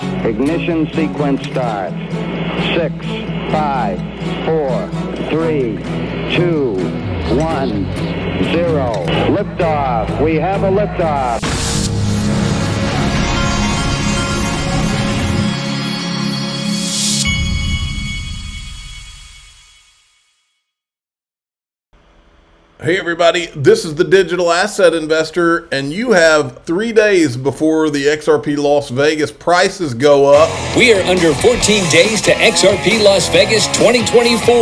Ignition sequence start. 6, 5, 4, 3, 2, 1, 0. Liftoff. We have a liftoff. Hey everybody, this is the Digital Asset Investor, and you have 3 days before the XRP Las Vegas prices go up. We are under 14 days to XRP Las Vegas 2024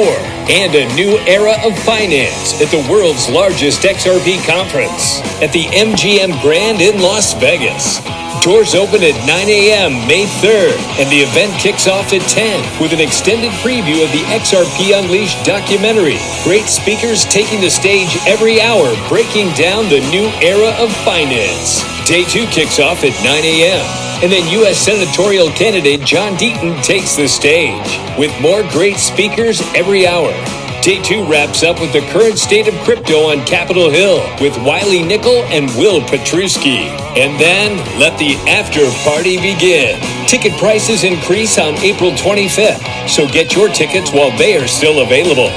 and a new era of finance at the world's largest XRP conference at the MGM Grand in Las Vegas. Doors open at 9 a.m. May 3rd, and the event kicks off at 10 with an extended preview of the XRP Unleashed documentary. Great speakers taking the stage every hour, breaking down the new era of finance. Day 2 kicks off at 9 a.m., and then U.S. senatorial candidate John Deaton takes the stage with more great speakers every hour. Day 2 wraps up with the current state of crypto on Capitol Hill with Wiley Nickel and Will Petruski. And then let the after party begin. Ticket prices increase on April 25th, so get your tickets while they are still available.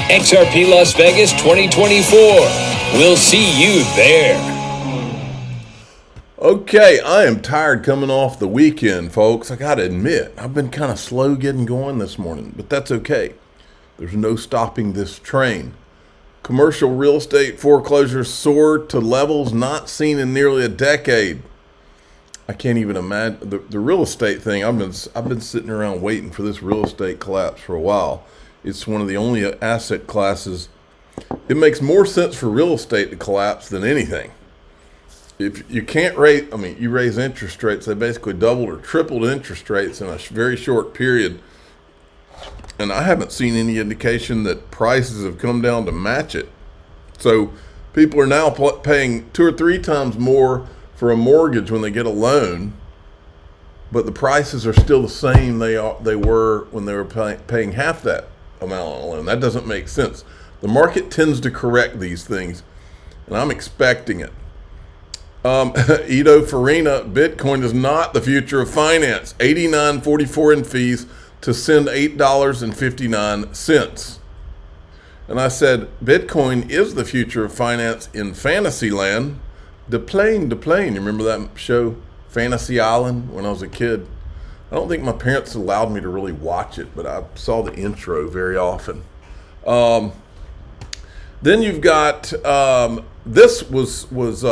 XRP Las Vegas 2024. We'll see you there. Okay, I am tired coming off the weekend, folks. I gotta admit, I've been kind of slow getting going this morning, but that's okay. There's no stopping this train. Commercial real estate foreclosures soared to levels not seen in nearly a decade. I can't even imagine the real estate thing. I've been sitting around waiting for this real estate collapse for a while. It's one of the only asset classes. It makes more sense for real estate to collapse than anything. If you can't raise, you raise interest rates. They basically doubled or tripled interest rates in a very short period. And I haven't seen any indication that prices have come down to match it. So people are now paying 2 or 3 times more for a mortgage when they get a loan, but the prices are still the same they were when they were paying half that amount on a loan. That doesn't make sense. The market tends to correct these things, and I'm expecting it. Ido Farina, Bitcoin is not the future of finance. $89.44 in fees to send $8.59. And I said, Bitcoin is the future of finance in Fantasyland. The plane. You remember that show, Fantasy Island, when I was a kid? I don't think my parents allowed me to really watch it, but I saw the intro very often. Then you've got, this was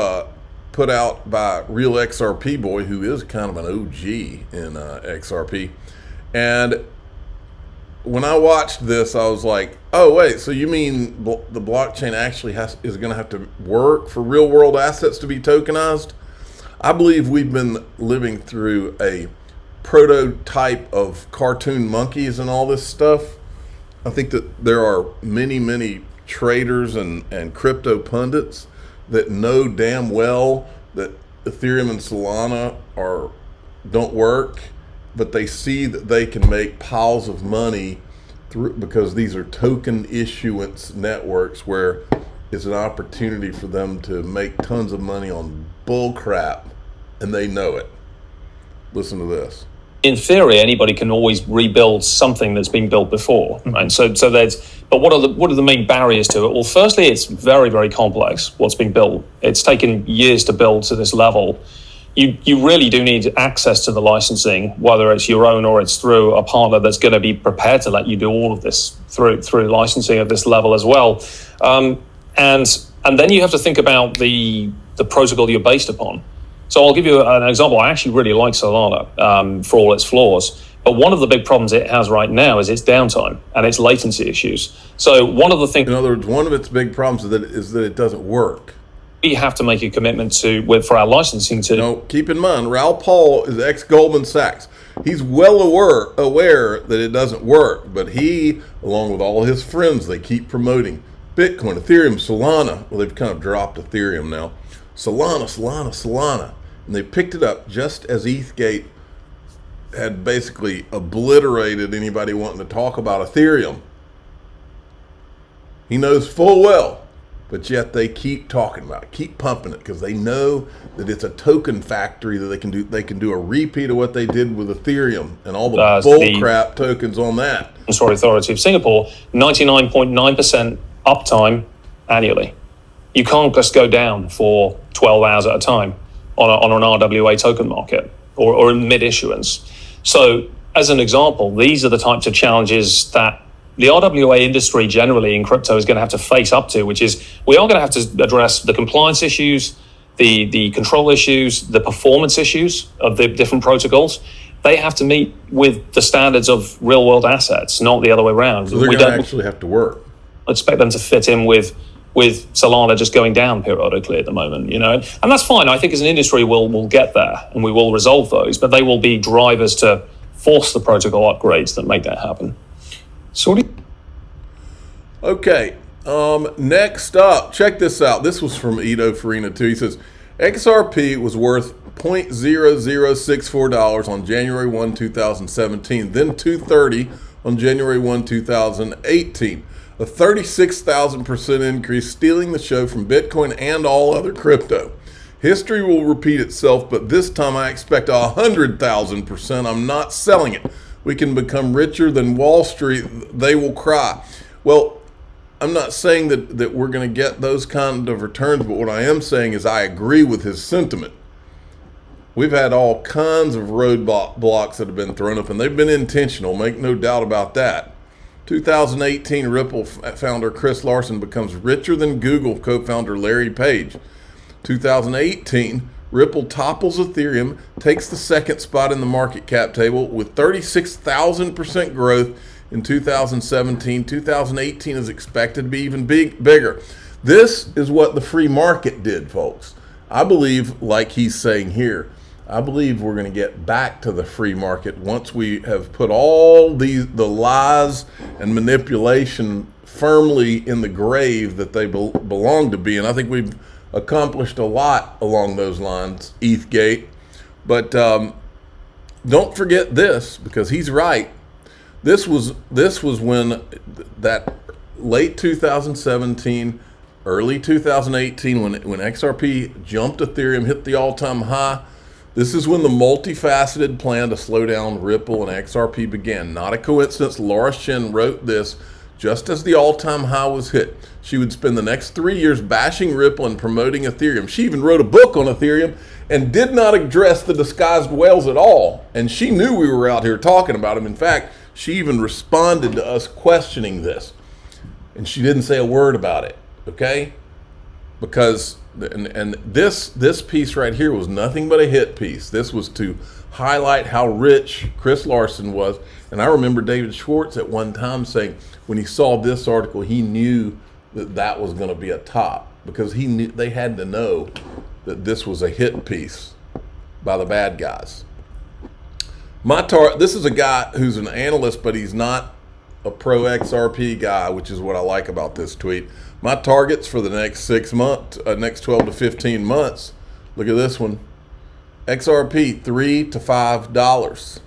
put out by Real XRP Boy, who is kind of an OG in XRP. And when I watched this, I was like, oh, wait, so you mean the blockchain actually is going to have to work for real world assets to be tokenized? I believe we've been living through a prototype of cartoon monkeys and all this stuff. I think that there are many, many traders and crypto pundits that know damn well that Ethereum and Solana don't work, but they see that they can make piles of money because these are token issuance networks where it's an opportunity for them to make tons of money on bull crap, and they know it. Listen to this. In theory, anybody can always rebuild something that's been built before, right? So but what are the main barriers to it? Well, firstly, it's very, very complex what's been built. It's taken years to build to this level. You really do need access to the licensing, whether it's your own or it's through a partner that's going to be prepared to let you do all of this through licensing at this level as well. And then you have to think about the protocol you're based upon. So I'll give you an example. I actually really like Solana for all its flaws. But one of the big problems it has right now is its downtime and its latency issues. So one of the things... In other words, one of its big problems is that it doesn't work. We have to make a commitment for our licensing to... No, keep in mind, Raoul Pal is ex-Goldman Sachs. He's well aware that it doesn't work, but he, along with all his friends, they keep promoting Bitcoin, Ethereum, Solana. Well, they've kind of dropped Ethereum now. Solana. And they picked it up just as ETHgate had basically obliterated anybody wanting to talk about Ethereum. He knows full well but yet they keep talking about it, keep pumping it, because they know that it's a token factory that they can do. They can do a repeat of what they did with Ethereum and all the bullcrap tokens on that. Authority of Singapore, 99.9% uptime annually. You can't just go down for 12 hours at a time on an RWA token market or in mid-issuance. So as an example, these are the types of challenges that the RWA industry generally in crypto is going to have to face up to, which is we are going to have to address the compliance issues, the control issues, the performance issues of the different protocols. They have to meet with the standards of real-world assets, not the other way around. So they're going to actually have to work. Expect them to fit in with Solana just going down periodically at the moment, and that's fine. I think as an industry we'll get there and we will resolve those, but they will be drivers to force the protocol upgrades that make that happen. Okay, next up, check this out. This was from Ito Farina too. He says XRP was worth $0.0064 on January 1, 2017, then $2.30 on January 1, 2018. A 36,000% increase, stealing the show from Bitcoin and all other crypto. History will repeat itself, but this time I expect 100,000%. I'm not selling it. We can become richer than Wall Street. They will cry. Well, I'm not saying that we're going to get those kind of returns, but what I am saying is I agree with his sentiment. We've had all kinds of roadblocks that have been thrown up, and they've been intentional, make no doubt about that. 2018, Ripple founder Chris Larsen becomes richer than Google co-founder Larry Page. 2018, Ripple topples Ethereum, takes the second spot in the market cap table with 36,000% growth in 2017. 2018 is expected to be even bigger. This is what the free market did, folks. I believe, like he's saying here, I believe we're going to get back to the free market once we have put all the lies and manipulation firmly in the grave that they belong to be. And I think we've accomplished a lot along those lines, ETHgate. But don't forget this, because he's right. This was when that late 2017, early 2018, when XRP jumped Ethereum, hit the all-time high. This is when the multifaceted plan to slow down Ripple and XRP began. Not a coincidence. Laura Shin wrote this just as the all-time high was hit. She would spend the next 3 years bashing Ripple and promoting Ethereum. She even wrote a book on Ethereum and did not address the disguised whales at all. And she knew we were out here talking about them. In fact, she even responded to us questioning this. And she didn't say a word about it, okay? Because and this piece right here was nothing but a hit piece. This was to highlight how rich Chris Larsen was. And I remember David Schwartz at one time saying when he saw this article, he knew that was going to be a top, because he knew they had to know that this was a hit piece by the bad guys. This is a guy who's an analyst, but he's not a pro XRP guy, which is what I like about this tweet. My targets for the next 6 months, next 12 to 15 months. Look at this one. XRP, $3 to $5.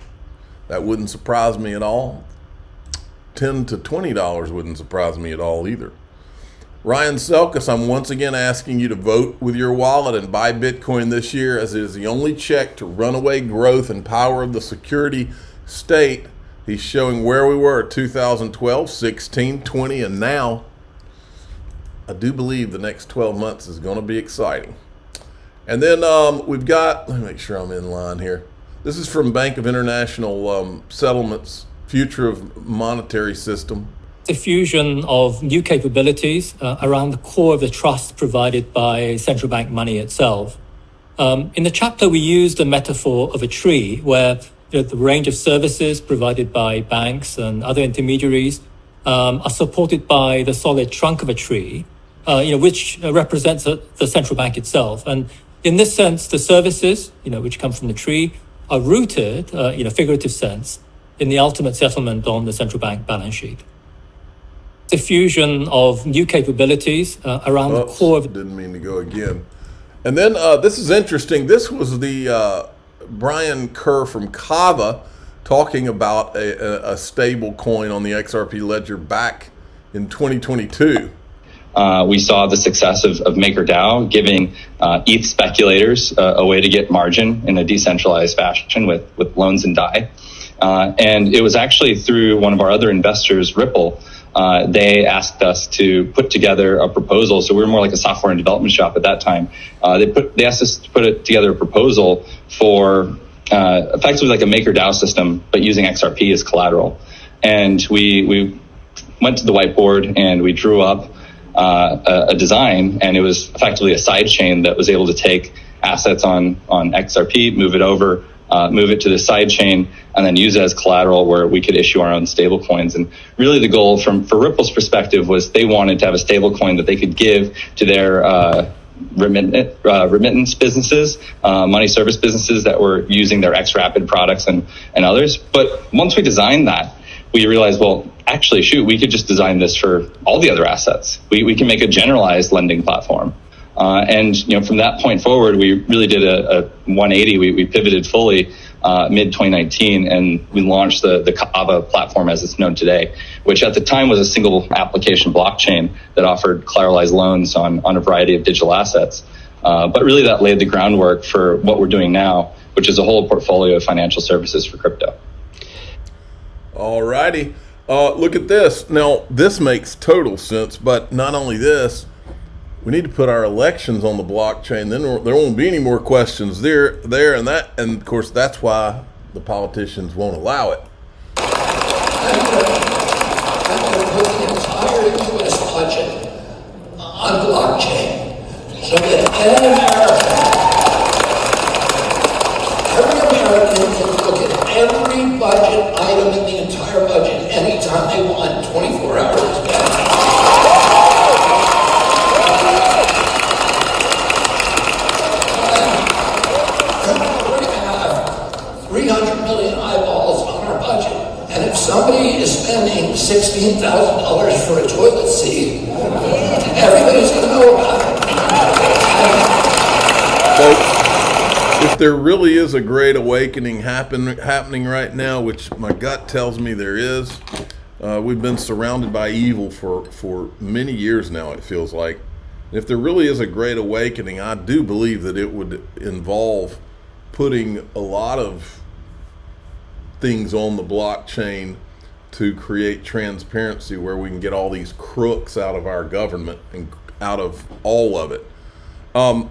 That wouldn't surprise me at all. $10 to $20 wouldn't surprise me at all either. Ryan Selkis, I'm once again asking you to vote with your wallet and buy Bitcoin this year, as it is the only check to runaway growth and power of the security state. He's showing where we were at 2012, 16, 20, and now. I do believe the next 12 months is going to be exciting. And then we've got, let me make sure I'm in line here. This is from Bank of International Settlements, Future of Monetary System. Diffusion of new capabilities around the core of the trust provided by central bank money itself. In the chapter, we use the metaphor of a tree where the range of services provided by banks and other intermediaries are supported by the solid trunk of a tree, which represents the central bank itself. And in this sense, the services, which come from the tree, are rooted, in a figurative sense, in the ultimate settlement on the central bank balance sheet. Diffusion of new capabilities around the core of... Didn't mean to go again. And then this is interesting. This was the Brian Kerr from Kava talking about a stable coin on the XRP ledger back in 2022. we saw the success of MakerDAO giving ETH speculators a way to get margin in a decentralized fashion with loans and DAI. And it was actually through one of our other investors, Ripple. They asked us to put together a proposal. So we were more like a software and development shop at that time. They asked us to put together a proposal for effectively like a MakerDAO system, but using XRP as collateral. And we went to the whiteboard and we drew up a design, and it was effectively a side chain that was able to take assets on XRP, move it over, move it to the side chain, and then use it as collateral where we could issue our own stable coins. And really the goal for Ripple's perspective was they wanted to have a stable coin that they could give to their remittance businesses, money service businesses that were using their XRapid products and others. But once we designed that, we realized, well, actually, we could just design this for all the other assets. We can make a generalized lending platform. And from that point forward, we really did a 180. We pivoted fully mid-2019, and we launched the Kava platform as it's known today, which at the time was a single application blockchain that offered collateralized loans on a variety of digital assets. But really that laid the groundwork for what we're doing now, which is a whole portfolio of financial services for crypto. All righty. Look at this. Now, this makes total sense, but not only this, we need to put our elections on the blockchain. Then there won't be any more questions there, and that. And of course, that's why the politicians won't allow it. I'm going to put the entire U.S. budget on blockchain so that every American can look at every budget item in the entire budget anytime they want, 24 hours a day. We're going to have 300 million eyeballs on our budget, and if somebody is spending $16,000 for a toilet seat, everybody's going to know about it. Folks, if there really is a great awakening happening right now, which my gut tells me there is, we've been surrounded by evil for many years now, it feels like. If there really is a great awakening, I do believe that it would involve putting a lot of things on the blockchain to create transparency where we can get all these crooks out of our government and out of all of it. I'm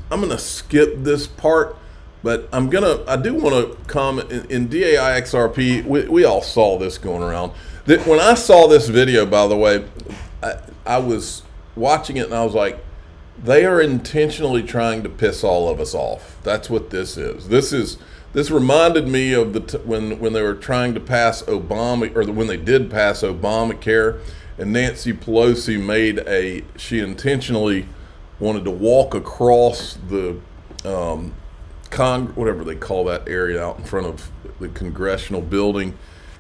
going to skip this part, but I do want to comment in DAI XRP. We all saw this going around. When I saw this video, by the way, I was watching it and I was like, they are intentionally trying to piss all of us off. That's what this is. This reminded me of when they were trying to pass Obama, or when they did pass Obamacare, and Nancy Pelosi she intentionally wanted to walk across the whatever they call that area out in front of the congressional building,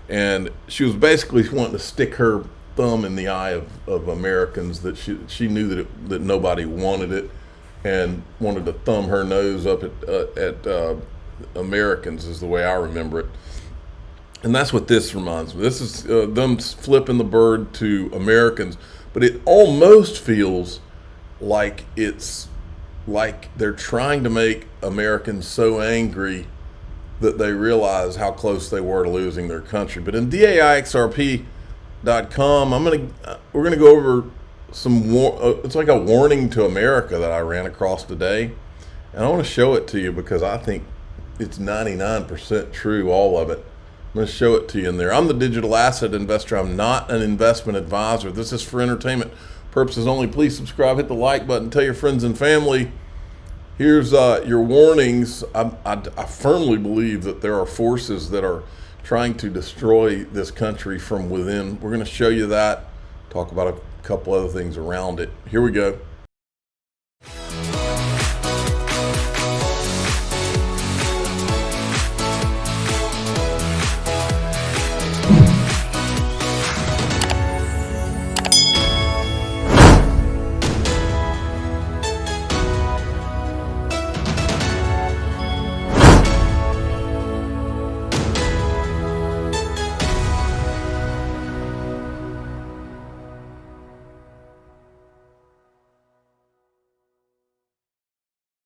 and she was basically wanting to stick her thumb in the eye of Americans that she knew that nobody wanted it, and wanted to thumb her nose up at Americans, is the way I remember it. And that's what this reminds me. This is them flipping the bird to Americans, but it almost feels like it's like they're trying to make Americans so angry that they realize how close they were to losing their country. But in DAIXRP.com, we're gonna go over it's like a warning to America that I ran across today, and I want to show it to you because I think it's 99% true, all of it. I'm going to show it to you in there. I'm the digital asset investor. I'm not an investment advisor. This is for entertainment purposes only. Please subscribe, hit the like button, tell your friends and family. Here's your warnings. I firmly believe that there are forces that are trying to destroy this country from within. We're going to show you that, talk about a couple other things around it. Here we go.